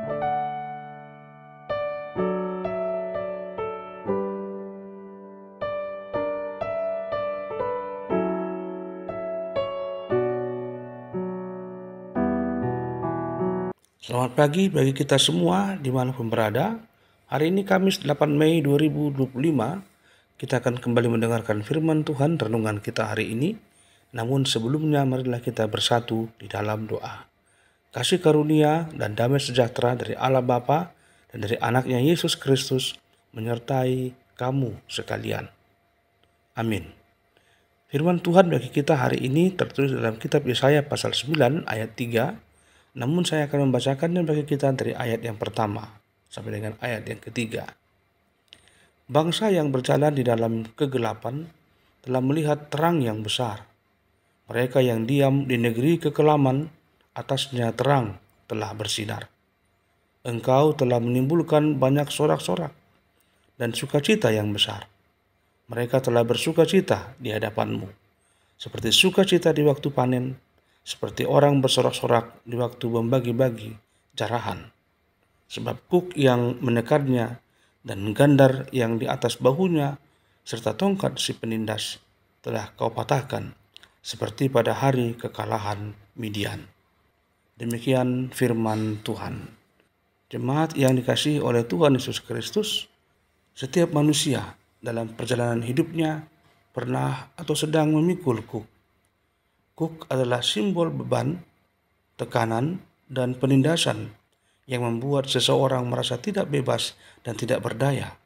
Selamat pagi bagi kita semua dimanapun berada. Hari ini Kamis 8 Mei 2025, kita akan kembali mendengarkan firman Tuhan renungan kita hari ini. Namun sebelumnya marilah kita bersatu di dalam doa. Kasih karunia dan damai sejahtera dari Allah Bapa dan dari anaknya Yesus Kristus menyertai kamu sekalian. Amin. Firman Tuhan bagi kita hari ini tertulis dalam kitab Yesaya pasal 9 ayat 3. Namun saya akan membacakannya bagi kita dari ayat yang pertama sampai dengan ayat yang ketiga. Bangsa yang berjalan di dalam kegelapan telah melihat terang yang besar. Mereka yang diam di negeri kekelaman, atasnya terang telah bersinar. Engkau telah menimbulkan banyak sorak-sorak dan sukacita yang besar. Mereka telah bersukacita di hadapanmu, seperti sukacita di waktu panen, seperti orang bersorak-sorak di waktu membagi-bagi jarahan. Sebab kuk yang menekannya dan gandar yang di atas bahunya serta tongkat si penindas telah kau patahkan seperti pada hari kekalahan Midian. Demikian firman Tuhan. Jemaat yang dikasihi oleh Tuhan Yesus Kristus, setiap manusia dalam perjalanan hidupnya pernah atau sedang memikul kuk. Kuk adalah simbol beban, tekanan, dan penindasan yang membuat seseorang merasa tidak bebas dan tidak berdaya.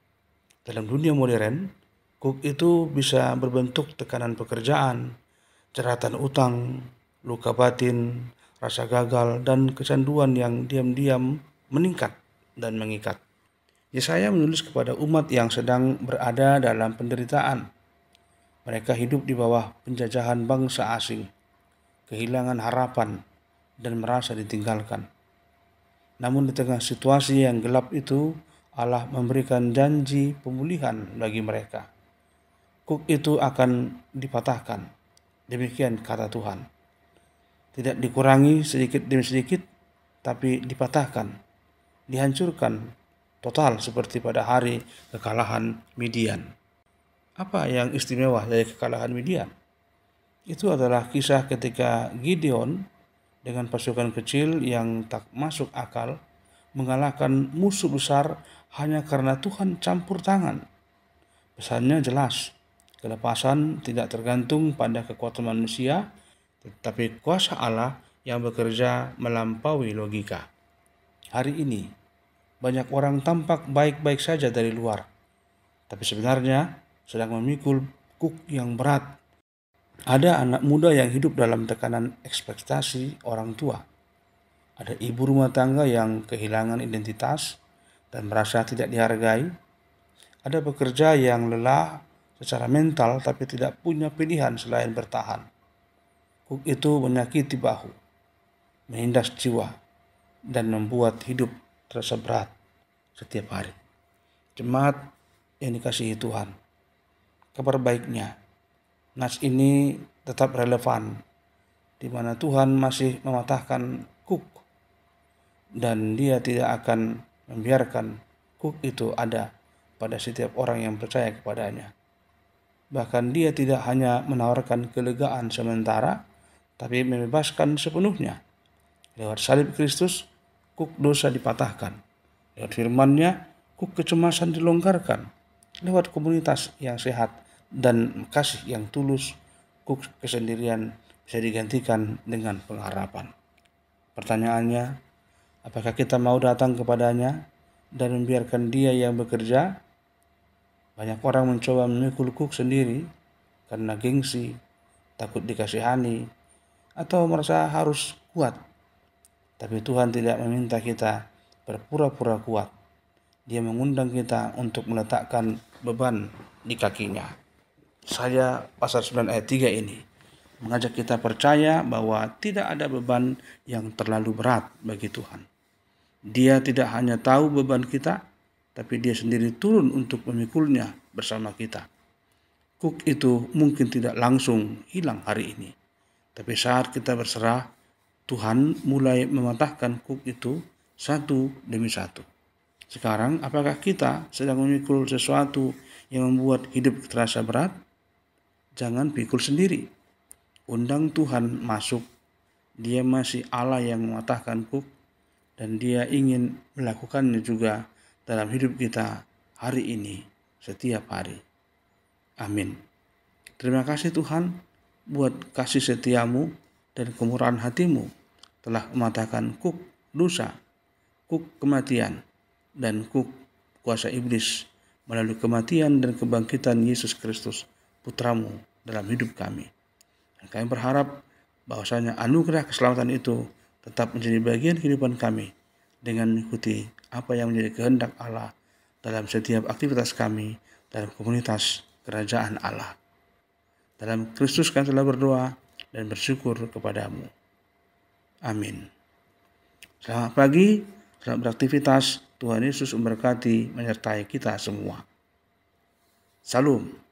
Dalam dunia modern, kuk itu bisa berbentuk tekanan pekerjaan, jeratan utang, luka batin, rasa gagal, dan kecanduan yang diam-diam meningkat dan mengikat. Yesaya menulis kepada umat yang sedang berada dalam penderitaan. Mereka hidup di bawah penjajahan bangsa asing, kehilangan harapan, dan merasa ditinggalkan. Namun di tengah situasi yang gelap itu, Allah memberikan janji pemulihan bagi mereka. Kuk itu akan dipatahkan. Demikian kata Tuhan. Tidak dikurangi sedikit demi sedikit, tapi dipatahkan, dihancurkan total seperti pada hari kekalahan Midian. Apa yang istimewa dari kekalahan Midian? Itu adalah kisah ketika Gideon dengan pasukan kecil yang tak masuk akal mengalahkan musuh besar hanya karena Tuhan campur tangan. Pesannya jelas, kelepasan tidak tergantung pada kekuatan manusia, tetapi kuasa Allah yang bekerja melampaui logika. Hari ini, banyak orang tampak baik-baik saja dari luar, tapi sebenarnya sedang memikul kuk yang berat. Ada anak muda yang hidup dalam tekanan ekspektasi orang tua. Ada ibu rumah tangga yang kehilangan identitas dan merasa tidak dihargai. Ada pekerja yang lelah secara mental tapi tidak punya pilihan selain bertahan. Kuk itu menyakiti bahu, menindas jiwa, dan membuat hidup terasa berat setiap hari. Jemaat yang dikasihi Tuhan, kabar baiknya, nas ini tetap relevan, di mana Tuhan masih mematahkan kuk, dan Dia tidak akan membiarkan kuk itu ada pada setiap orang yang percaya kepadanya. Bahkan Dia tidak hanya menawarkan kelegaan sementara, tapi membebaskan sepenuhnya. Lewat salib Kristus, kuk dosa dipatahkan. Lewat firman-Nya, kuk kecemasan dilonggarkan. Lewat komunitas yang sehat dan kasih yang tulus, kuk kesendirian bisa digantikan dengan pengharapan. Pertanyaannya, apakah kita mau datang kepadanya dan membiarkan Dia yang bekerja? Banyak orang mencoba memikul kuk sendiri karena gengsi, takut dikasihani, atau merasa harus kuat. Tapi Tuhan tidak meminta kita berpura-pura kuat. Dia mengundang kita untuk meletakkan beban di kakinya. Saya pasal 9 ayat 3 ini mengajak kita percaya bahwa tidak ada beban yang terlalu berat bagi Tuhan. Dia tidak hanya tahu beban kita, tapi Dia sendiri turun untuk memikulnya bersama kita. Kuk itu mungkin tidak langsung hilang hari ini, tapi saat kita berserah, Tuhan mulai mematahkan kuk itu satu demi satu. Sekarang, apakah kita sedang memikul sesuatu yang membuat hidup terasa berat? Jangan pikul sendiri. Undang Tuhan masuk. Dia masih Allah yang mematahkan kuk, dan Dia ingin melakukannya juga dalam hidup kita hari ini, setiap hari. Amin. Terima kasih Tuhan buat kasih setiamu dan kemurahan hatimu telah mematahkan kuk dosa, kuk kematian, dan kuk kuasa iblis melalui kematian dan kebangkitan Yesus Kristus, Putramu, dalam hidup kami. Dan kami berharap bahwasanya anugerah keselamatan itu tetap menjadi bagian kehidupan kami dengan mengikuti apa yang menjadi kehendak Allah dalam setiap aktivitas kami dalam komunitas kerajaan Allah. Dalam Kristus kami telah berdoa dan bersyukur kepadamu. Amin. Selamat pagi, selamat beraktivitas. Tuhan Yesus memberkati menyertai kita semua. Salam.